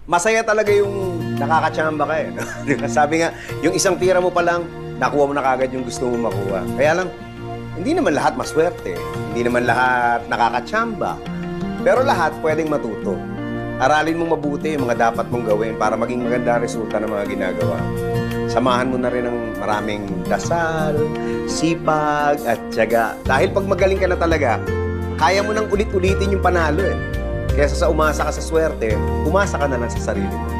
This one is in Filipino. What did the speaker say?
Masaya talaga yung nakakatsamba ka eh. Di ba? Sabi nga, yung isang tira mo pa lang, nakuha mo na kagad yung gusto mo makuha. Kaya lang, hindi naman lahat maswerte. Hindi naman lahat nakakatsamba. Pero lahat pwedeng matuto. Aralin mong mabuti yung mga dapat mong gawin para maging maganda ang resulta ng mga ginagawa. Samahan mo na rin ng maraming dasal, sipag, at tiyaga. Dahil pag magaling ka na talaga, kaya mo nang ulit-ulitin yung panalo eh. Kesa sa umasa ka sa swerte, umasa ka na lang sa sarili mo.